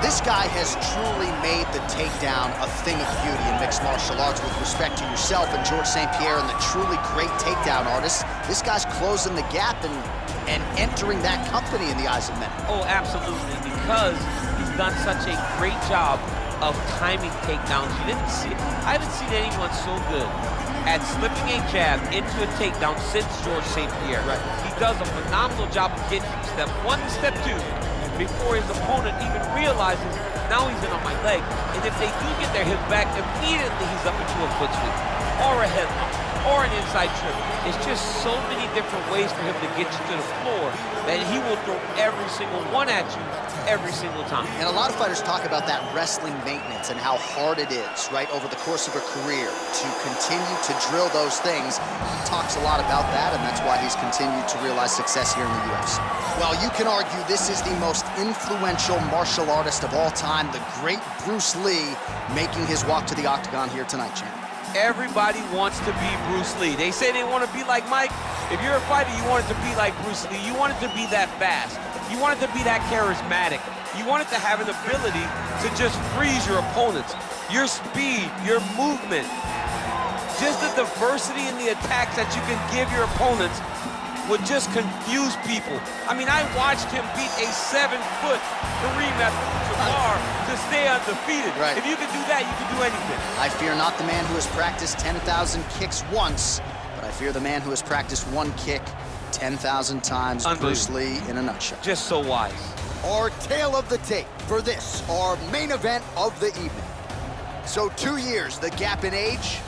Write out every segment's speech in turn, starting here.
This guy has truly made the takedown a thing of beauty in mixed martial arts with respect to yourself and Georges St-Pierre and the truly great takedown artists. This guy's closing the gap and entering that company in the eyes of many. Oh, absolutely, because he's done such a great job of timing takedowns. I haven't seen anyone so good at slipping a jab into a takedown since Georges St-Pierre. Right. He does a phenomenal job of getting step one and step two before his opponent even realizes now he's in on my leg. And if they do get their hip back, immediately he's up into a foot sweep or a headlock or an inside trip. It's just so many different ways for him to get you to the floor that he will throw every single one at you every single time. And a lot of fighters talk about that wrestling maintenance and how hard it is, right, over the course of a career to continue to drill those things. He talks a lot about that, and that's why he's continued to realize success here in the UFC. Well, you can argue this is the most influential martial artist of all time, the great Bruce Lee, making his walk to the octagon here tonight, champ. Everybody wants to be Bruce Lee. They say they want to be like Mike. If you're a fighter, you want it to be like Bruce Lee. You want it to be that fast. You want it to be that charismatic. You want it to have an ability to just freeze your opponents. Your speed, your movement, just the diversity in the attacks that you can give your opponents would just confuse people. I mean, I watched him beat a 7-foot Kareem Abdul-Jabbar to stay undefeated. Right. If you can do that, you can do anything. I fear not the man who has practiced 10,000 kicks once, but I fear the man who has practiced one kick 10,000 times. Bruce Lee in a nutshell. Just so wise. Our tale of the tape for this, our main event of the evening. So 2 years, the gap in age,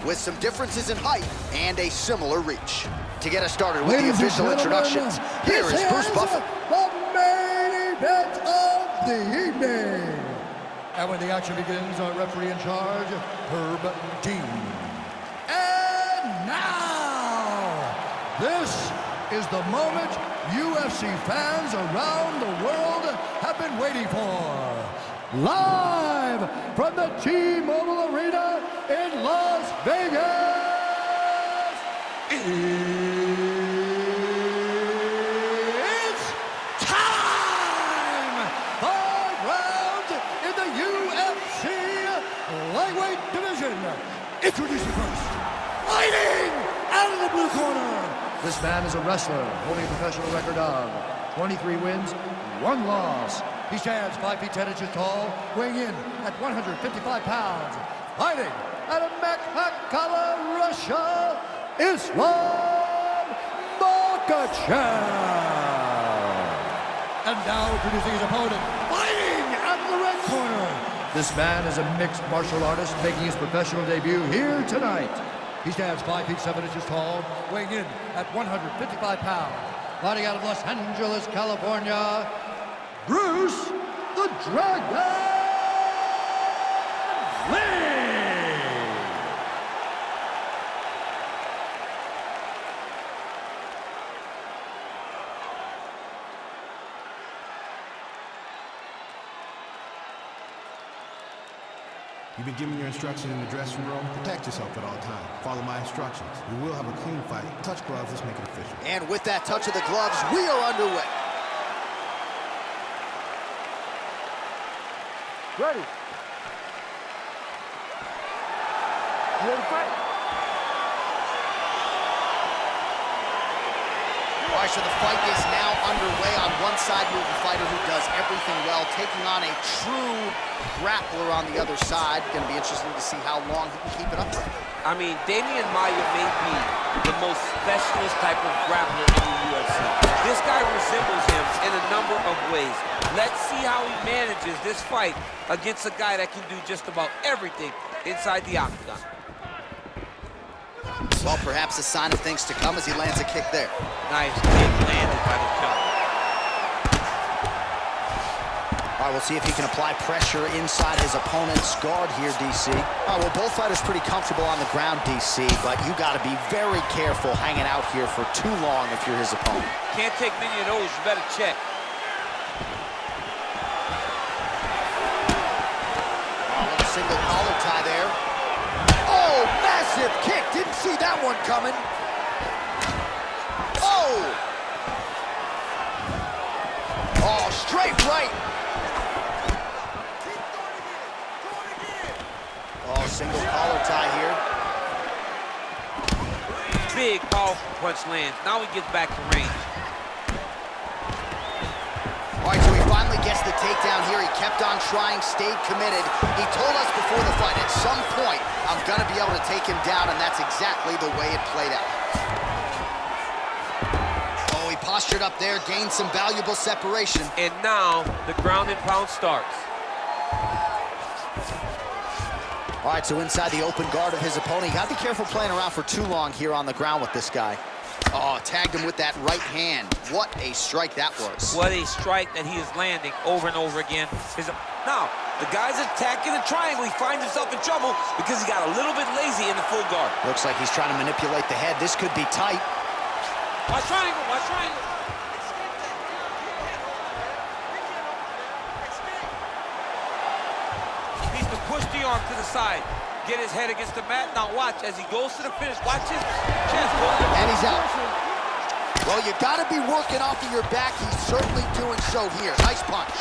with some differences in height and a similar reach. To get us started with the official introductions, here is Bruce Buffer. The main event of the evening. And when the action begins, our referee in charge, Herb Dean. And now, this is the moment UFC fans around the world have been waiting for. Live from the T-Mobile Arena in Las Vegas. It's time! 5 rounds in the UFC lightweight division. Introducing first, fighting out of the blue corner. This man is a wrestler holding a professional record of 23 wins, 1 loss. He stands 5 feet 10 inches tall, weighing in at 155 pounds. Fighting out of Makhachkala, Russia, Islam Makhachev. And now introducing his opponent, fighting out of the red corner. This man is a mixed martial artist making his professional debut here tonight. He stands 5 feet 7 inches tall, weighing in at 155 pounds. Fighting out of Los Angeles, California, Bruce the Dragon Lee. You've been given your instructions in the dressing room. Protect yourself at all times. Follow my instructions. We will have a clean fight. Touch gloves, let's make it official. And with that touch of the gloves, we are underway. Ready. You ready to fight? All right, so the fight is now underway. On one side, you have a fighter who does everything well, taking on a true grappler on the other side. Going to be interesting to see how long he can keep it up for. I mean, Damian Maia may be the most specialist type of grappler in the UFC. This guy resembles him in a number of ways. Let's see how he manages this fight against a guy that can do just about everything inside the octagon. Well, perhaps a sign of things to come as he lands a kick there. Nice kick landed by the jump. All right, we'll see if he can apply pressure inside his opponent's guard here, DC. All right, well, both fighters pretty comfortable on the ground, DC, but you got to be very careful hanging out here for too long if you're his opponent. Can't take many of those, you better check. Oh, with a single collar tie there. Oh, massive kick. Didn't see that one coming. Oh! Oh, straight right. Single collar tie here. Big, powerful punch lands. Now he gets back to range. All right, so he finally gets the takedown here. He kept on trying, stayed committed. He told us before the fight, at some point, I'm gonna be able to take him down, and that's exactly the way it played out. Oh, he postured up there, gained some valuable separation. And now the ground and pound starts. All right, so inside the open guard of his opponent. You gotta be careful playing around for too long here on the ground with this guy. Oh, tagged him with that right hand. What a strike that was. What a strike that he is landing over and over again. Now, the guy's attacking the triangle. He finds himself in trouble because he got a little bit lazy in the full guard. Looks like he's trying to manipulate the head. This could be tight. Watch triangle, watch triangle. Needs to push the arm to the side. Get his head against the mat. Now watch as he goes to the finish. Watch his chest. And he's out. Well, you got to be working off of your back. He's certainly doing so here. Nice punch.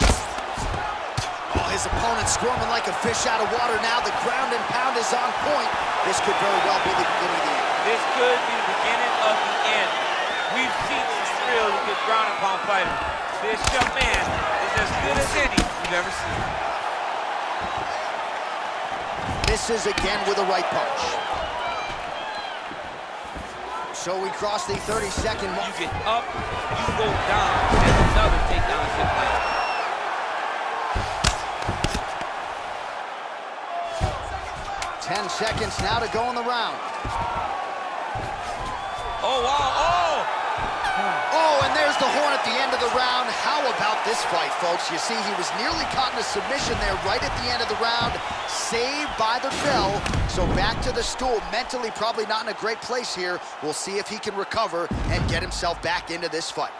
Oh, his opponent squirming like a fish out of water now. The ground and pound is on point. This could very well be the beginning of the end. This could be the beginning of the end. We've seen some really good ground and pound fighters. This young man is as good as any we've ever seen. Misses again with a right punch. So we cross the 30-second mark. You get up, you go down, and another takedown is in play. Ten seconds now to go in the round. Oh, wow, Oh, and there's the horn at the end of the round. How about this fight, folks? You see, he was nearly caught in a submission there right at the end of the round. Saved by the bell. So back to the stool. Mentally probably not in a great place here. We'll see if he can recover and get himself back into this fight.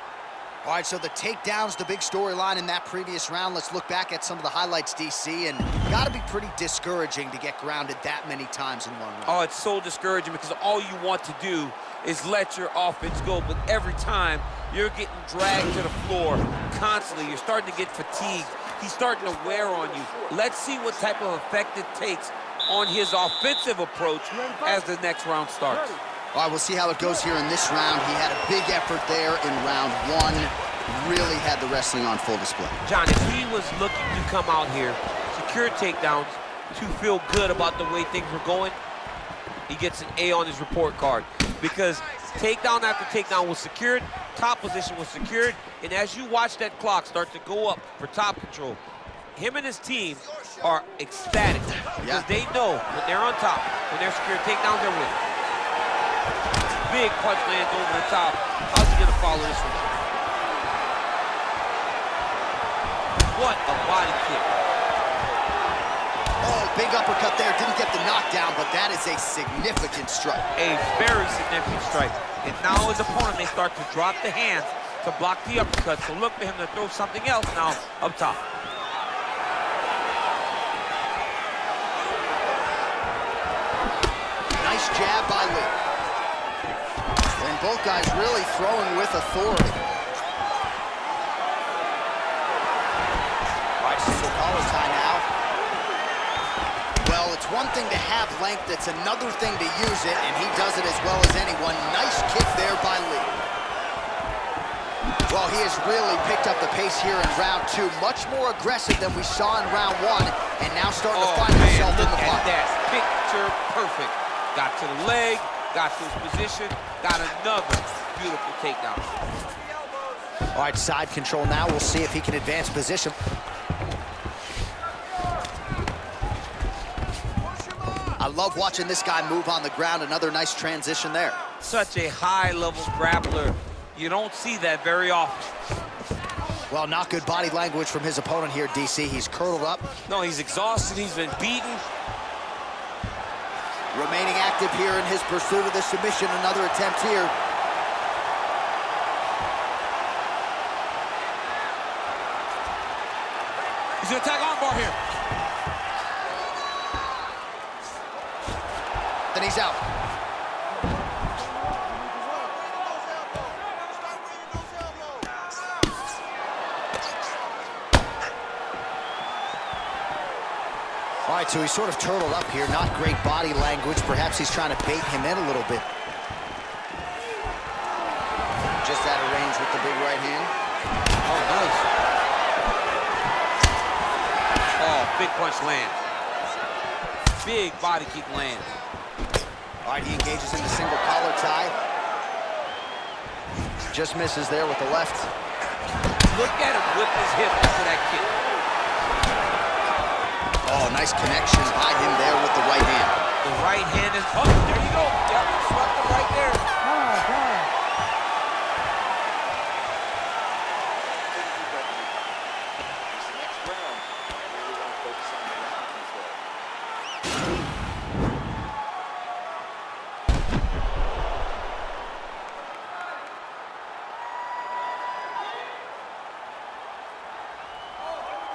All right, so the takedown's the big storyline in that previous round. Let's look back at some of the highlights, DC, and gotta be pretty discouraging to get grounded that many times in one round. Oh, it's so discouraging because all you want to do is let your offense go, but every time you're getting dragged to the floor constantly. You're starting to get fatigued. He's starting to wear on you. Let's see what type of effect it takes on his offensive approach as the next round starts. All right, we'll see how it goes here in this round. He had a big effort there in round one. Really had the wrestling on full display. John, if he was looking to come out here, secure takedowns, to feel good about the way things were going, he gets an A on his report card. Because takedown after takedown was secured, top position was secured, and as you watch that clock start to go up for top control, him and his team are ecstatic. Because they know when they're on top, when they're secured takedowns, they're winning. Big punch lands over the top. How's he gonna follow this one? What a body kick. Oh, big uppercut there. Didn't get the knockdown, but that is a significant strike. A very significant strike. And now his opponent may start to drop the hands to block the uppercut. So look for him to throw something else now up top. Nice jab by Lee. And both guys really throwing with authority. All right, single collar tie now. Well, it's one thing to have length, it's another thing to use it, and he does it as well as anyone. Nice kick there by Lee. Well, he has really picked up the pace here in round two. Much more aggressive than we saw in round one, and now starting to find himself in the Look pocket. at that. Picture perfect. Got to the leg, got to his position, got another beautiful takedown. All right, side control now. We'll see if he can advance position. I love watching this guy move on the ground. Another nice transition there. Such a high-level grappler. You don't see that very often. Well, not good body language from his opponent here, DC. He's curled up. No, he's exhausted. He's been beaten. Remaining active here in his pursuit of the submission. Another attempt here. He's gonna attack armbar here. Then he's out. All right, right, so he's sort of turtled up here. Not great body language. Perhaps he's trying to bait him in a little bit. Just out of range with the big right hand. Oh, nice. Oh, big punch lands. Big body kick lands. All right, he engages in the single collar tie. Just misses there with the left. Look at him whip his hip into that kick. Oh, nice connection by him there with the right hand. The right hand is, oh, there you go. Yep, swept him right there.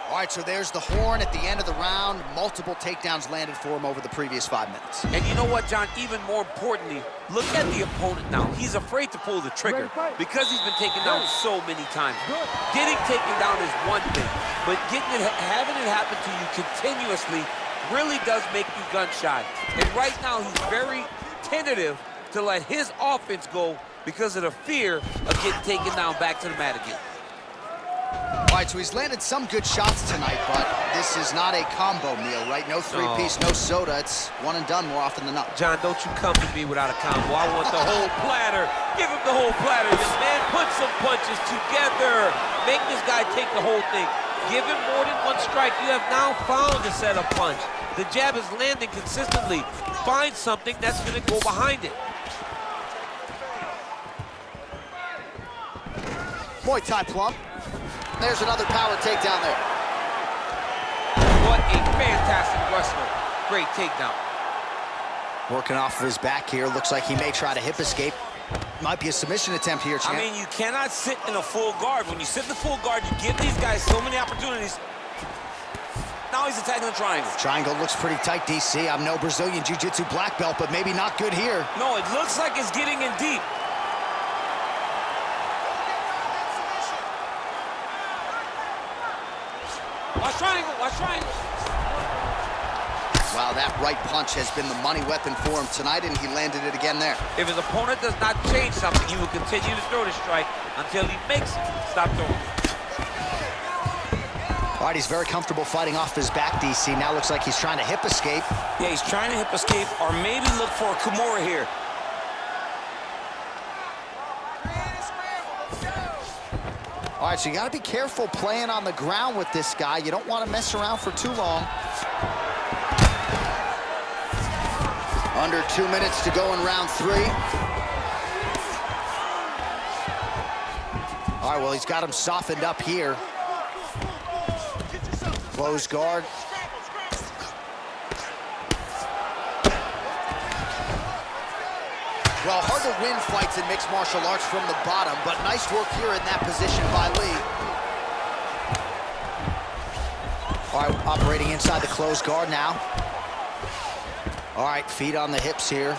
All right, so there's the horn at the end of the round. Multiple takedowns landed for him over the previous 5 minutes. And you know what, John? Even more importantly, look at the opponent now. He's afraid to pull the trigger because he's been taken down so many times. Getting taken down is one thing, but having it happen to you continuously really does make you gun shy. And right now, he's very tentative to let his offense go because of the fear of getting taken down back to the mat again. All right, so he's landed some good shots tonight, but this is not a combo meal, right? No three-piece, no soda. It's one and done more often than not. John, don't you come to me without a combo. I want the whole platter. Give him the whole platter, young man. Put some punches together. Make this guy take the whole thing. Give him more than one strike. You have now found a set of punch. The jab is landing consistently. Find something that's going to go behind it. Muay Thai plump. There's another power takedown there. What a fantastic wrestler. Great takedown. Working off of his back here. Looks like he may try to hip escape. Might be a submission attempt here, champ. I mean, you cannot sit in a full guard. When you sit in the full guard, you give these guys so many opportunities. Now he's attacking the triangle. Triangle looks pretty tight, DC. I'm no Brazilian Jiu-Jitsu black belt, but maybe not good here. No, it looks like it's getting in deep. Watch triangle, watch triangle. Wow, that right punch has been the money weapon for him tonight, and he landed it again there. If his opponent does not change something, he will continue to throw the strike until he makes it stop throwing. All right, he's very comfortable fighting off his back, DC. Now looks like he's trying to hip escape. Yeah, he's trying to hip escape or maybe look for a Kimura here. All right, so you got to be careful playing on the ground with this guy. You don't want to mess around for too long. Under 2 minutes to go in round 3. All right, well, he's got him softened up here. Close guard. Well, hard to win fights in mixed martial arts from the bottom, but nice work here in that position by Lee. All right, operating inside the closed guard now. All right, feet on the hips here.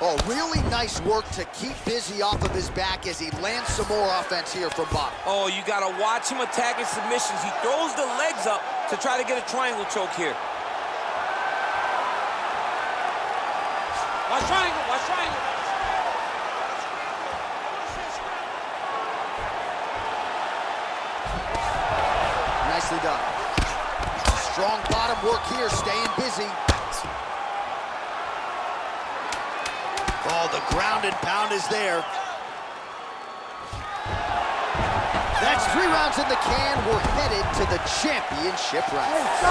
Oh, really nice work to keep busy off of his back as he lands some more offense here from bottom. Oh, you got to watch him attacking submissions. He throws the legs up to try to get a triangle choke here. Watch triangle, watch triangle. Nicely done. Strong bottom work here, staying busy. Oh, the ground and pound is there. That's 3 rounds in the can. We're headed to the championship rounds.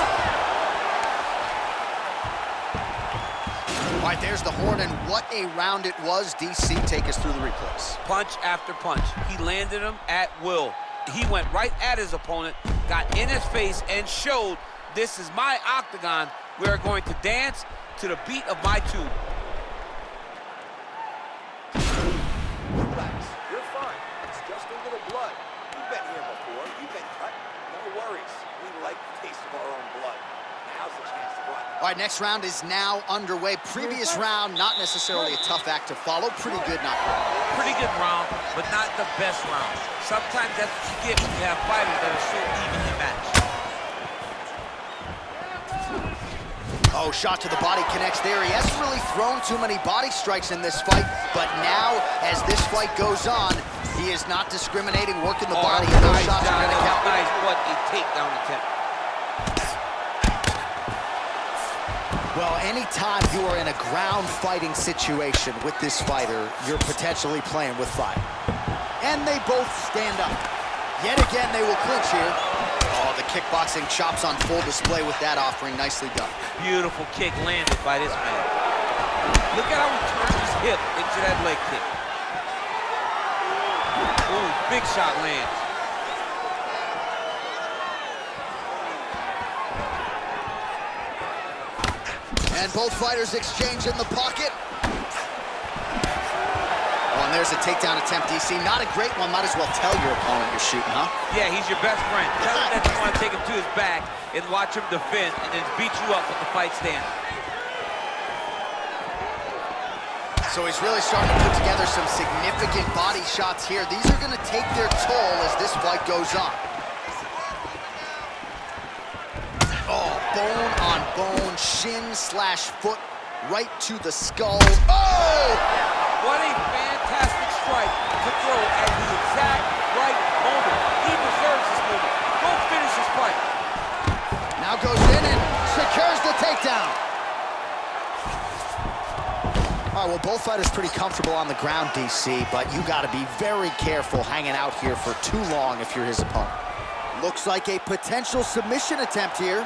All right, there's the horn, and what a round it was. DC, take us through the replays. Punch after punch. He landed him at will. He went right at his opponent, got in his face, and showed this is my octagon. We are going to dance to the beat of my tune. Relax, you're fine. It's just a little blood. You've been here before. You've been cut. No worries. We like the taste of our own blood. Now's the chance to go out. All right, next round is now underway. Previous round, not necessarily a tough act to follow. Pretty good knockout. Pretty good round, but not the best round. Sometimes that's what you get when you have fighters that are so evenly matched. Oh, shot to the body connects there. He hasn't really thrown too many body strikes in this fight, but now, as this fight goes on, he is not discriminating, working the body, and those shots are gonna count. Nice, what a takedown attempt. Well, anytime you are in a ground fighting situation with this fighter, you're potentially playing with fire. And they both stand up. Yet again, they will clinch here. Oh, the kickboxing chops on full display with that offering. Nicely done. Beautiful kick landed by this man. Look at how he turns his hip into that leg kick. Ooh, big shot lands. And both fighters exchange in the pocket. Oh, and there's a takedown attempt, DC. Not a great one. Might as well tell your opponent you're shooting, huh? Yeah, he's your best friend. Tell him that you want to take him to his back and watch him defend and then beat you up with the fight stand. So he's really starting to put together some significant body shots here. These are going to take their toll as this fight goes on. Oh, bone on bone, shin/foot, right to the skull. Oh! What a fantastic strike to throw at the exact right moment. He deserves this moment. Go finish this fight. Now goes in and secures the takedown. All right, well, both fighters pretty comfortable on the ground, DC, but you got to be very careful hanging out here for too long if you're his opponent. Looks like a potential submission attempt here.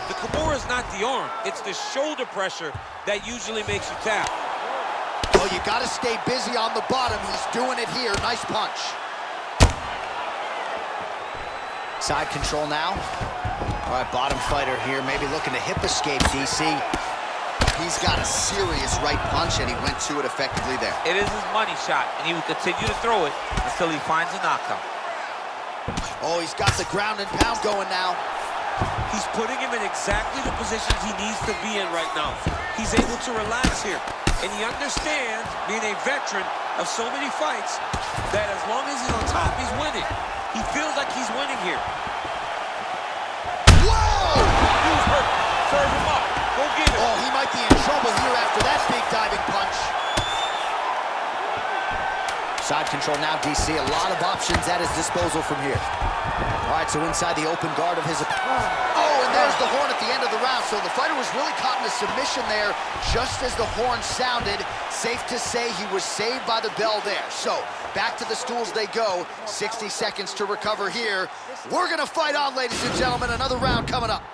The Kimura is not the arm. It's the shoulder pressure that usually makes you tap. Oh, you got to stay busy on the bottom. He's doing it here. Nice punch. Side control now. All right, bottom fighter here, maybe looking to hip escape, DC. He's got a serious right punch, and he went to it effectively there. It is his money shot, and he will continue to throw it until he finds a knockout. Oh, he's got the ground and pound going now. He's putting him in exactly the positions he needs to be in right now. He's able to relax here, and he understands, being a veteran of so many fights, that as long as he's on top, he's winning. He feels like he's winning here. Whoa! He's hurt. Serve him up. Go get him. Oh, he might be in trouble here after that big diving punch. Side control now, DC. A lot of options at his disposal from here. All right, so inside the open guard of his opponent. Oh, and there's the horn at the end of the round. So the fighter was really caught in a submission there just as the horn sounded. Safe to say he was saved by the bell there. So back to the stools they go. 60 seconds to recover here. We're going to fight on, ladies and gentlemen. Another round coming up.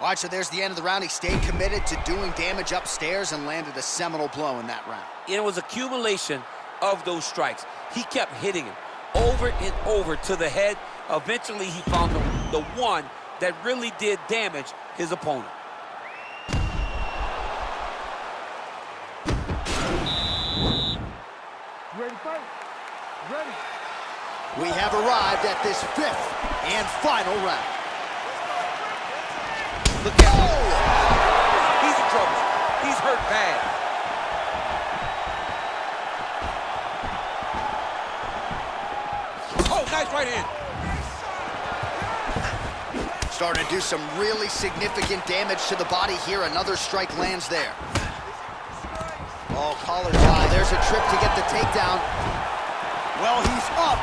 All right, so there's the end of the round. He stayed committed to doing damage upstairs and landed a seminal blow in that round. It was accumulation of those strikes. He kept hitting him over and over to the head. Eventually, he found the one that really did damage his opponent. Ready to fight? Ready. We have arrived at this fifth and final round. Look at him. He's in trouble. He's hurt bad. Oh, nice right hand. Starting to do some really significant damage to the body here. Another strike lands there. Oh, collar tie. There's a trip to get the takedown. Well, he's up,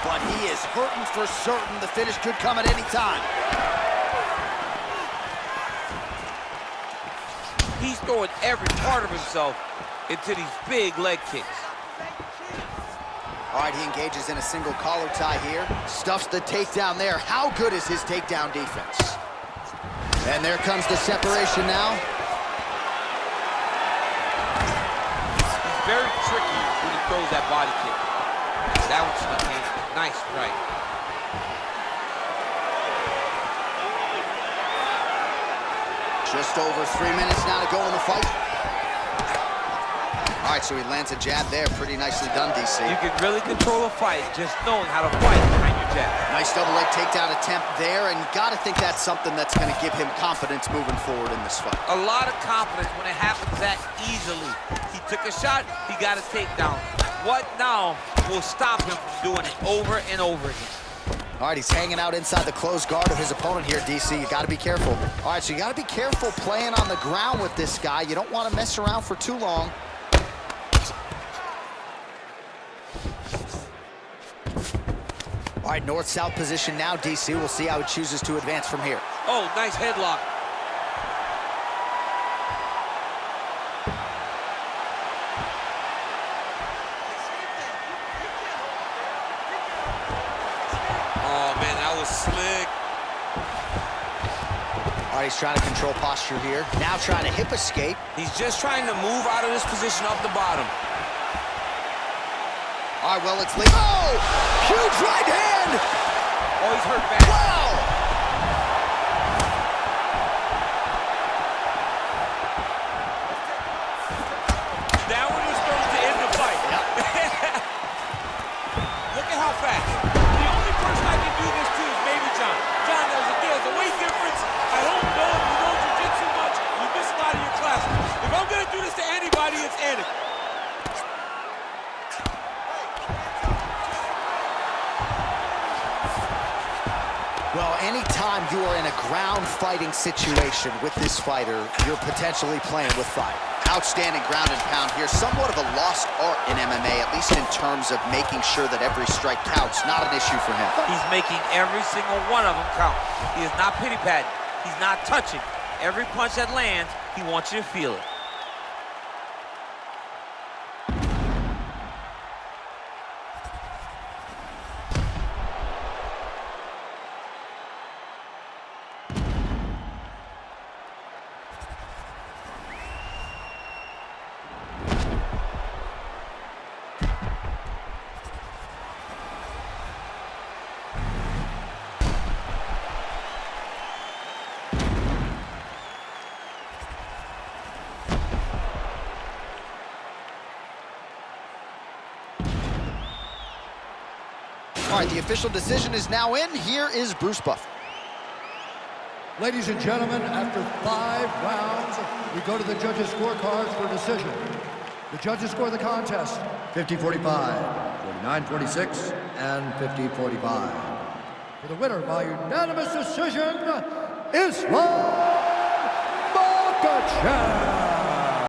but he is hurting for certain. The finish could come at any time. He's throwing every part of himself into these big leg kicks. All right, he engages in a single collar tie here. Stuffs the takedown there. How good is his takedown defense? And there comes the separation now. He's very tricky when he throws that body kick. That one's stuck in. Nice strike. Just over 3 minutes now to go in the fight. All right, so he lands a jab there. Pretty nicely done, DC. You can really control a fight just knowing how to fight behind your jab. Nice double leg takedown attempt there, and you gotta think that's something that's gonna give him confidence moving forward in this fight. A lot of confidence when it happens that easily. He took a shot, he got a takedown. What now will stop him from doing it over and over again? All right, he's hanging out inside the closed guard of his opponent here, DC. You got to be careful. All right, so you got to be careful playing on the ground with this guy. You don't want to mess around for too long. All right, north-south position now, DC. We'll see how he chooses to advance from here. Oh, nice headlock. Oh, man, that was slick. All right, he's trying to control posture here. Now trying to hip escape. He's just trying to move out of this position up the bottom. All right, well, it's late. Oh! Huge right hand! Oh, he's hurt bad. Wow! That one was going to end the fight. Yep. Look at how fast. The only person I can do this to is maybe John. John, there's a weight difference. I don't know if you know jiu-jitsu much. You miss a lot of your classes. If I'm going to do this to anybody, it's Andy. Well, anytime you are in a ground fighting situation with this fighter, you're potentially playing with fire. Outstanding ground and pound here. Somewhat of a lost art in MMA, at least in terms of making sure that every strike counts. Not an issue for him. He's making every single one of them count. He is not pity-patting. He's not touching. Every punch that lands, he wants you to feel it. All right, the official decision is now in. Here is Bruce Buffer. Ladies and gentlemen, after 5 rounds, we go to the judges' scorecards for decision. The judges score the contest 50-45, 49-46, and 50-45. For the winner by unanimous decision, Islam Makhachev.